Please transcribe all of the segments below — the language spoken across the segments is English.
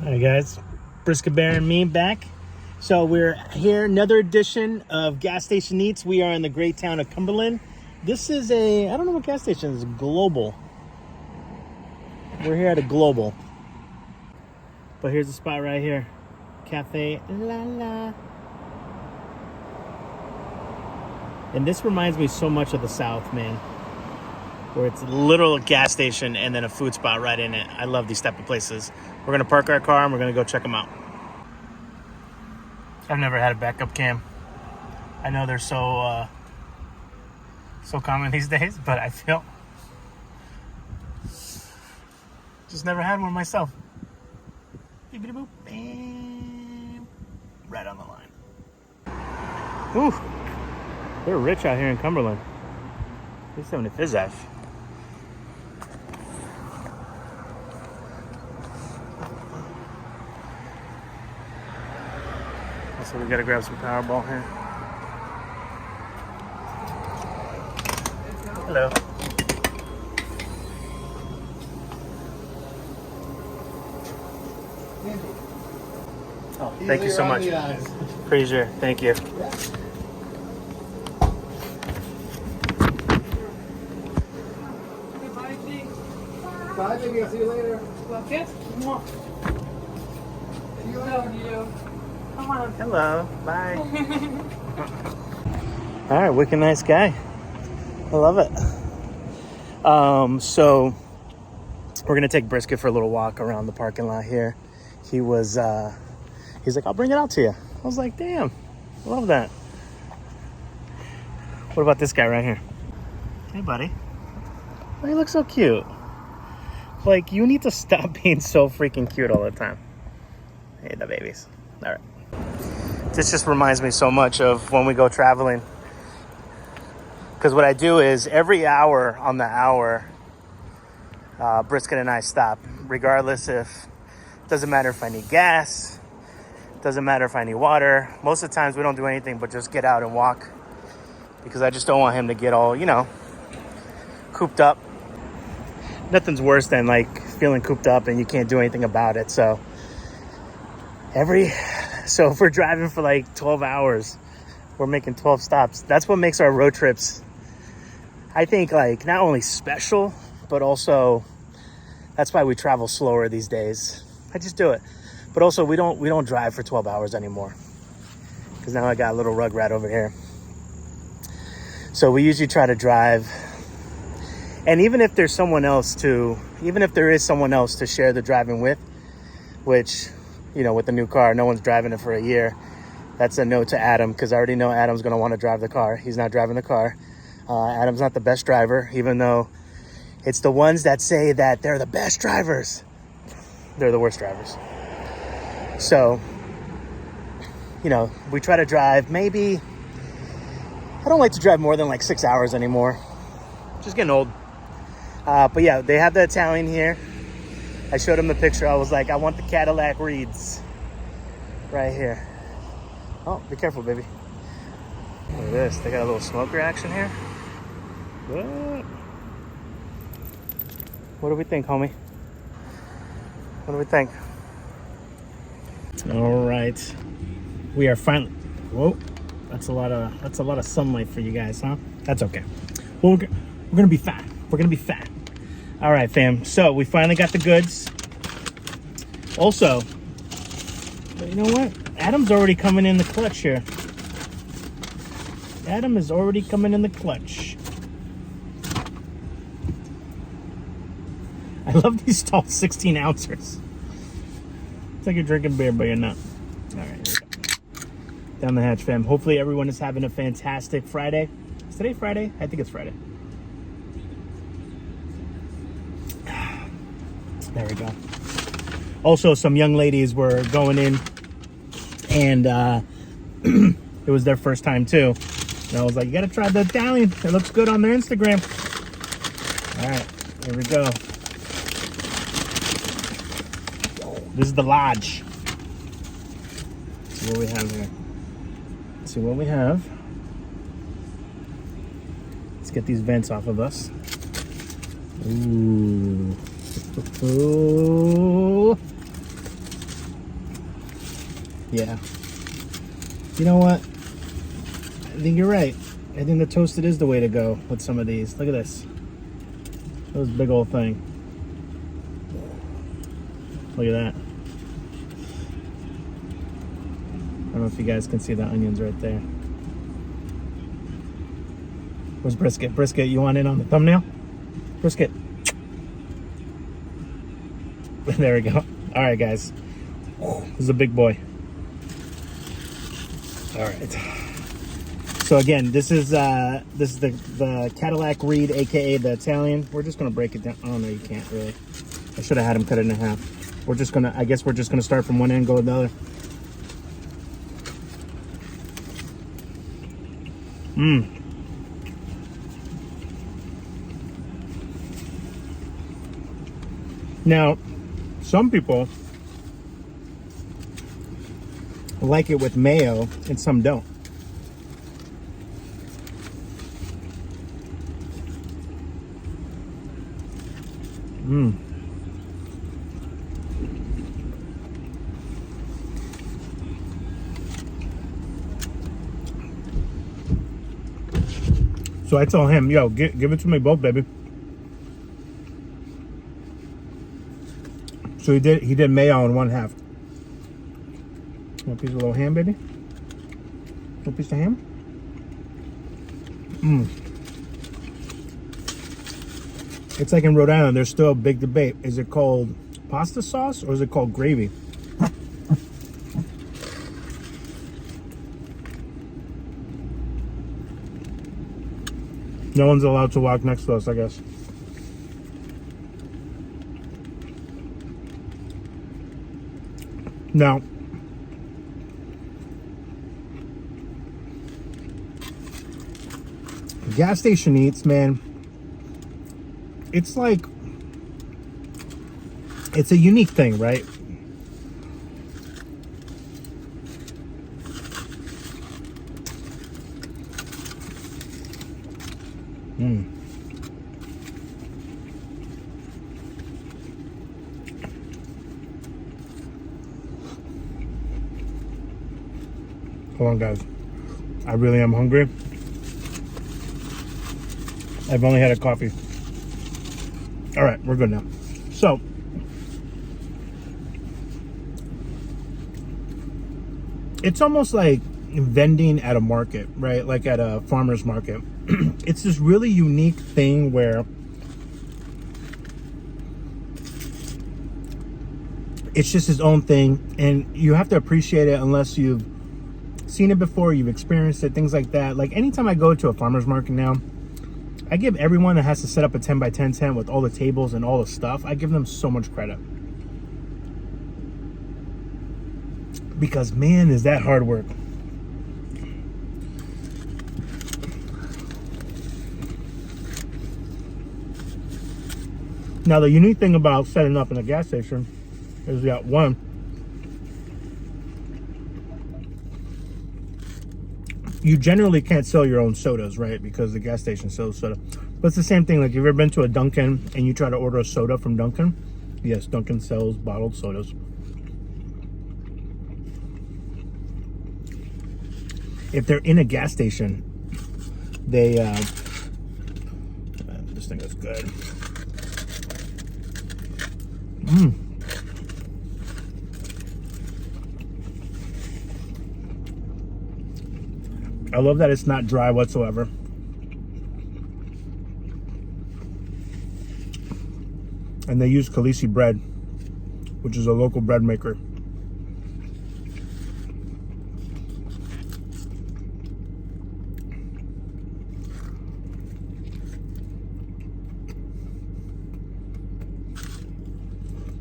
All right, guys, Brisket Bear and me back. So we're here, another edition of Gas Station Eats. We are in the great town of Cumberland. This is I don't know what gas station is, Global. We're here at a Global. But here's the spot right here. Cafe La La. And this reminds me so much of the South, man. Where it's a literal gas station and then a food spot right in it. I love these type of places. We're gonna park our car and we're gonna go check them out. I've never had a backup cam. I know they're so common these days, but I feel just never had one myself. Beep-a-boop, bam. Right on the line. Ooh, they're rich out here in Cumberland. They're having a fizz-ash. So we gotta grab some Powerball here. Hello. Oh, thank you so much. Appreciate it. Thank you. Bye, baby. I'll see you later. Love you. Love you. Come on. Hello. Bye. All right, wicked nice guy. I love it. So we're gonna take Brisket for a little walk around the parking lot here. He's like, I'll bring it out to you. I was like, damn, love that. What about this guy right here? Hey, buddy. Oh, he looks so cute. Like, you need to stop being so freaking cute all the time. Hey, the babies. All right. This just reminds me so much of when we go traveling. Because what I do is every hour on the hour, Brisket and I stop. Regardless if, doesn't matter if I need gas, doesn't matter if I need water. Most of the times we don't do anything but just get out and walk. Because I just don't want him to get all, cooped up. Nothing's worse than like feeling cooped up and you can't do anything about it. So if we're driving for like 12 hours, we're making 12 stops. That's what makes our road trips, I think, like not only special, but also that's why we travel slower these days. I just do it. But also we don't drive for 12 hours anymore. Because now I got a little rugrat over here. So we usually try to drive. And even if there is someone else to share the driving with, which, with the new car, no one's driving it for a year. That's a no to Adam, because I already know Adam's going to want to drive the car. He's not driving the car. Adam's not the best driver, even though it's the ones that say that they're the best drivers. They're the worst drivers. So, we try to drive maybe, I don't like to drive more than like 6 hours anymore. Just getting old. But yeah, they have the Italian here. I showed him the picture. I was like, I want the Cadillac Reeds right here. Oh, be careful, baby. Look at this. They got a little smoke reaction here. What do we think, homie? What do we think? All right. We are finally... Whoa. That's a lot of sunlight for you guys, huh? That's okay. Well, we're going to be fat. We're going to be fat. All right, fam. So we finally got the goods. Also, you know what? Adam's already coming in the clutch here. Adam is already coming in the clutch. I love these tall 16 ounces. It's like you're drinking beer, but you're not. All right, here we go. Down the hatch, fam. Hopefully everyone is having a fantastic Friday. Is today Friday? I think it's Friday. There we go. Also, some young ladies were going in, and it was their first time too. And I was like, you gotta try the Italian. It looks good on their Instagram. All right, here we go. This is the lodge. Let's see what we have here. Let's see what we have. Let's get these vents off of us. Ooh. Ooh. Yeah. You know what? I think you're right. I think the toasted is the way to go with some of these. Look at this. That was a big old thing. Look at that. I don't know if you guys can see the onions right there. Where's Brisket? Brisket, you want in on the thumbnail? Brisket. There we go. All right, guys. This is a big boy. All right. So again, this is the Cadillac Read, aka the Italian. We're just gonna break it down. Oh no, you can't really. I should have had him cut it in half. I guess we're just gonna start from one end and go to the other. Now, some people like it with mayo and some don't. So I told him, yo, give it to me both, baby. So he did mayo in one half. Want a piece of little ham, baby? Little piece of ham? It's like in Rhode Island, there's still a big debate. Is it called pasta sauce or is it called gravy? No one's allowed to walk next to us, I guess. Now, gas station eats, man, it's like, it's a unique thing, right? Hold on, guys. I really am hungry. I've only had a coffee. All right, we're good now. So, it's almost like vending at a market, right? Like at a farmer's market. It's this really unique thing where it's just his own thing, and you have to appreciate it unless you've seen it before, you've experienced it, things like that. Like anytime I go to a farmer's market now, I give everyone that has to set up a 10 by 10 tent with all the tables and all the stuff, I give them so much credit. Because man, is that hard work. Now the unique thing about setting up in a gas station is that one, you generally can't sell your own sodas, right? Because the gas station sells soda. But it's the same thing. Like, have you ever been to a Dunkin' and you try to order a soda from Dunkin'? Yes, Dunkin' sells bottled sodas. If they're in a gas station, they, this thing is good. I love that it's not dry whatsoever. And they use Khaleesi bread, which is a local bread maker.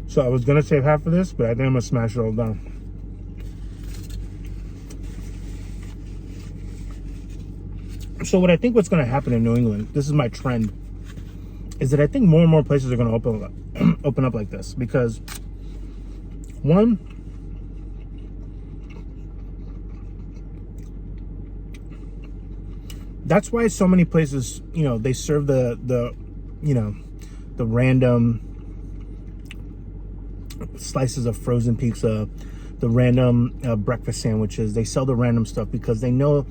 So I was gonna save half of this, but I think I'm gonna smash it all down. So what I think what's going to happen in New England, this is my trend, is that I think more and more places are going to open up like this. Because one, that's why so many places, you know, they serve the random slices of frozen pizza, the random breakfast sandwiches. They sell the random stuff because they know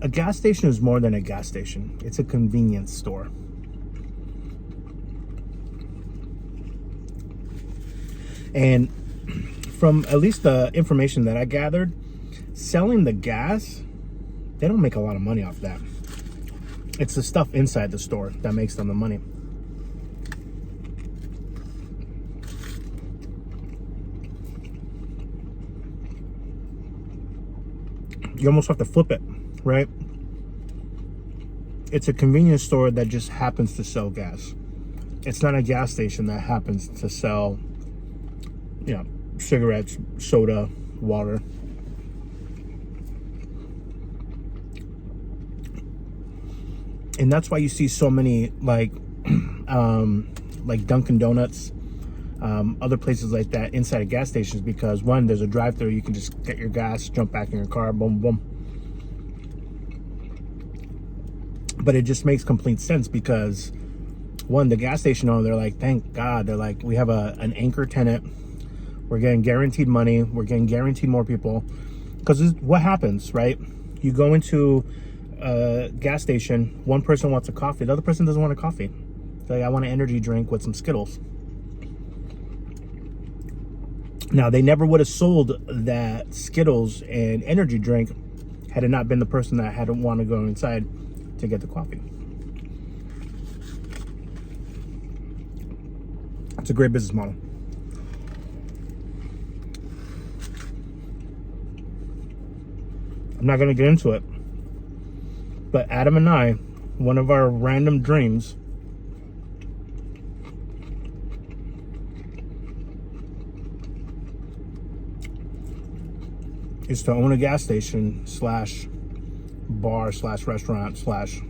a gas station is more than a gas station. It's a convenience store. And from at least the information that I gathered, selling the gas, they don't make a lot of money off that. It's the stuff inside the store that makes them the money. You almost have to flip it, right? It's a convenience store that just happens to sell gas. It's not a gas station that happens to sell, you know, cigarettes, soda, water. And that's why you see so many like Dunkin' Donuts, other places like that inside of gas stations, because one, there's a drive-thru, you can just get your gas, jump back in your car, boom, boom. But it just makes complete sense because one, the gas station owner, they're like, thank God, they're like, we have an anchor tenant, we're getting guaranteed money, we're getting guaranteed more people. Because what happens, right? You go into a gas station, one person wants a coffee, the other person doesn't want a coffee. They're like, I want an energy drink with some Skittles. Now, they never would have sold that Skittles and energy drink had it not been the person that hadn't want to go inside to get the coffee. It's a great business model. I'm not going to get into it, but Adam and I, one of our random dreams is to own a gas station slash bar slash restaurant slash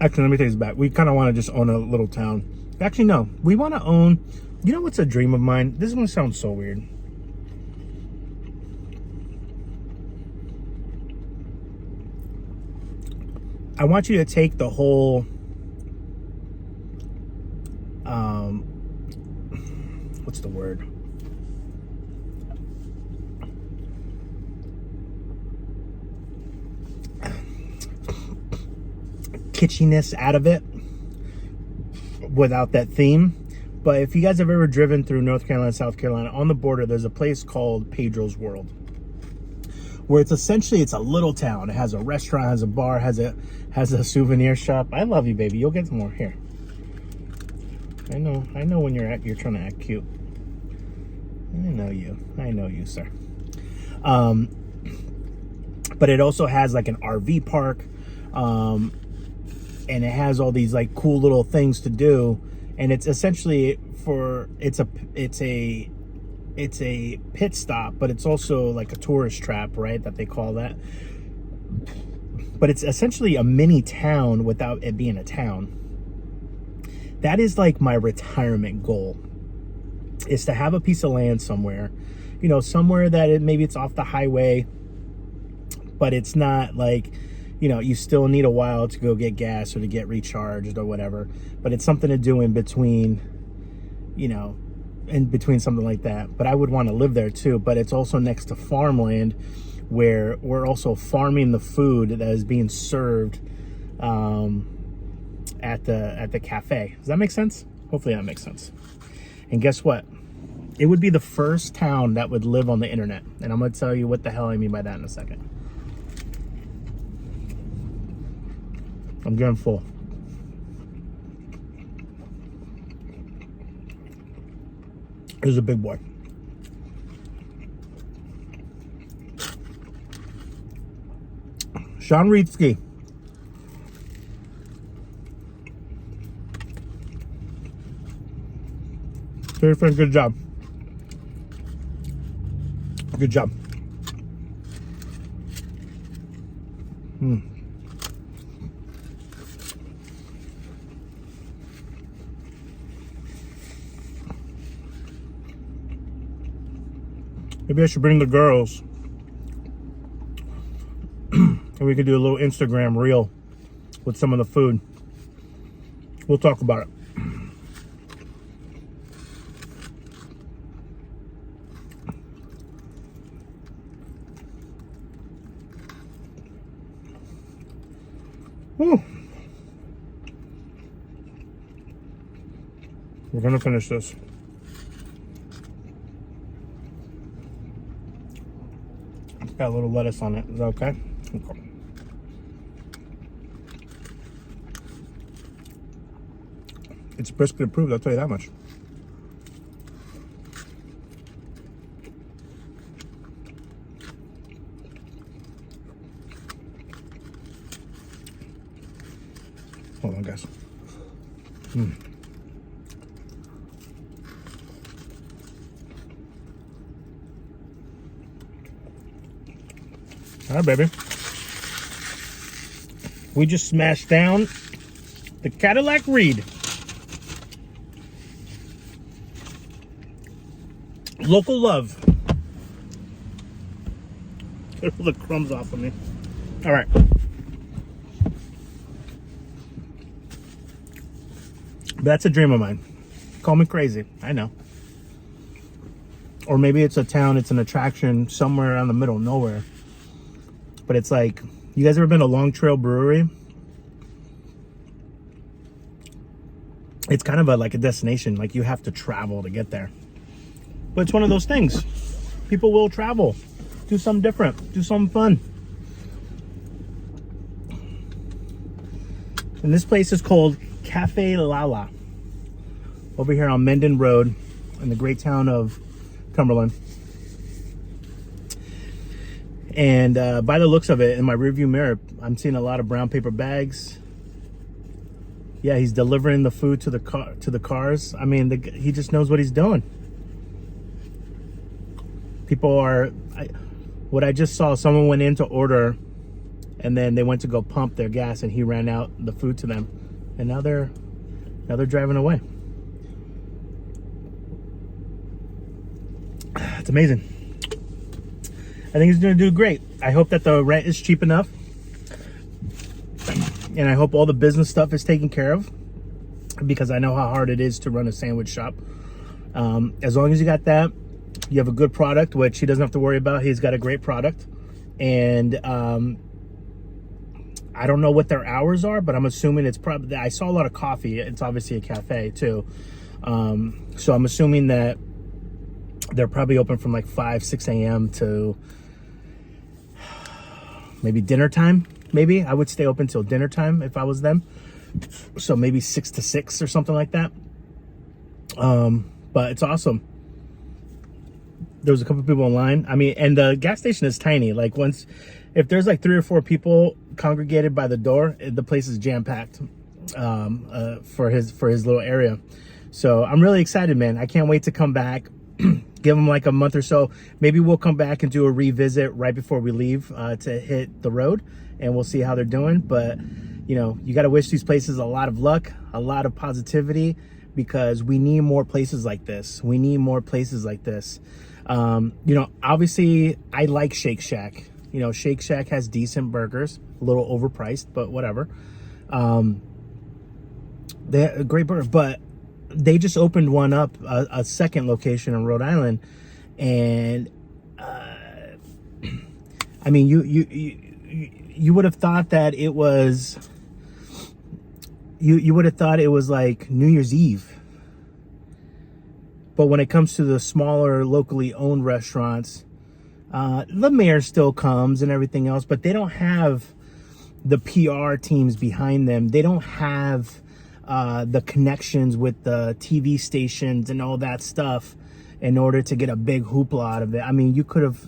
actually, let me take this back. We kind of want to just own a little town. Actually, no, we want to own, you know what's a dream of mine? This is going to sound so weird. I want you to take the whole what's the word? Kitschiness out of it without that theme. But if you guys have ever driven through North Carolina, South Carolina, on the border, there's a place called Pedro's World, where it's essentially, it's a little town. It has a restaurant, has a bar, has a souvenir shop. I love you, baby. You'll get some more here. I know when you're trying to act cute. I know you, sir. But it also has like an RV park, and it has all these like cool little things to do. And it's essentially it's a pit stop, but it's also like a tourist trap, right? That they call that. But it's essentially a mini town without it being a town. That is like my retirement goal, is to have a piece of land somewhere, you know, somewhere that maybe it's off the highway, but it's not like, you know, you still need a while to go get gas or to get recharged or whatever, but it's something to do in between, you know, in between something like that. But I would want to live there too. But it's also next to farmland, where we're also farming the food that is being served at the cafe. Does that make sense? Hopefully that makes sense. And guess what? It would be the first town that would live on the internet. And I'm going to tell you what the hell I mean by that in a second. I'm getting full. Here's a big boy. Shaun Read ski. Very friend, good job. Good job. Maybe I should bring the girls and we could do a little Instagram reel with some of the food. We'll talk about it. Whew. We're gonna finish this. It's got a little lettuce on it. Is that okay? Okay. It's brisket approved, I'll tell you that much. Hold on, guys. All right, baby. We just smashed down the Cadillac Read. Local love. Get all the crumbs off of me. All right. That's a dream of mine. Call me crazy. I know. Or maybe it's a town, it's an attraction somewhere around the middle of nowhere. But it's like, you guys ever been to Long Trail Brewery? It's kind of like a destination. Like, you have to travel to get there. But it's one of those things. People will travel. Do something different. Do something fun. And this place is called Cafe Lala. Over here on Mendon Road in the great town of Cumberland. And by the looks of it, in my rearview mirror, I'm seeing a lot of brown paper bags. Yeah, he's delivering the food to the cars. I mean, he just knows what he's doing. People are, what I just saw, someone went in to order, and then they went to go pump their gas, and he ran out the food to them, and now they're driving away. It's amazing. I think he's gonna do great. I hope that the rent is cheap enough, and I hope all the business stuff is taken care of, because I know how hard it is to run a sandwich shop. As long as you got that, you have a good product, which he doesn't have to worry about. He's got a great product. And I don't know what their hours are, but I'm assuming it's probably, I saw a lot of coffee. It's obviously a cafe too. So I'm assuming that they're probably open from like 5, 6 a.m. to maybe dinner time. Maybe I would stay open till dinner time if I was them. So maybe 6 to 6 or something like that. But it's awesome. There was a couple people online. I mean, and the gas station is tiny. Like, if there's like 3 or 4 people congregated by the door, the place is jam packed for his little area. So I'm really excited, man. I can't wait to come back. Give them like a month or so. Maybe we'll come back and do a revisit right before we leave to hit the road, and we'll see how they're doing. But you know, you got to wish these places a lot of luck, a lot of positivity, because we need more places like this. We need more places like this. You know, obviously I like Shake Shack. You know, Shake Shack has decent burgers, a little overpriced, but whatever. They have a great burger, but they just opened one up, a second location in Rhode Island, and I mean, you would have thought that it was, you would have thought it was like New Year's Eve. But when it comes to the smaller, locally owned restaurants, the mayor still comes and everything else, but they don't have the PR teams behind them. They don't have the connections with the TV stations and all that stuff in order to get a big hoopla out of it. I mean, you could have,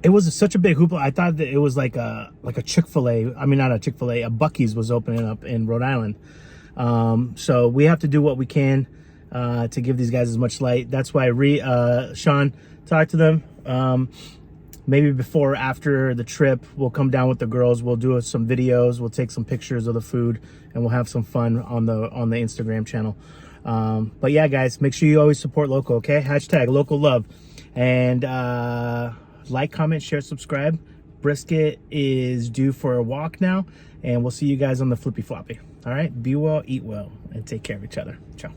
it was such a big hoopla. I thought that it was like a Chick-fil-A. I mean, not a Chick-fil-A, a Buc-ee's was opening up in Rhode Island. So we have to do what we can to give these guys as much light. That's why Shaun, talk to them. Maybe before or after the trip, we'll come down with the girls. We'll do some videos. We'll take some pictures of the food, and we'll have some fun on the Instagram channel. But yeah, guys, make sure you always support local, okay? Hashtag local love. And like, comment, share, subscribe. Brisket is due for a walk now, and we'll see you guys on the Flippy Floppy. All right, be well, eat well, and take care of each other. Ciao.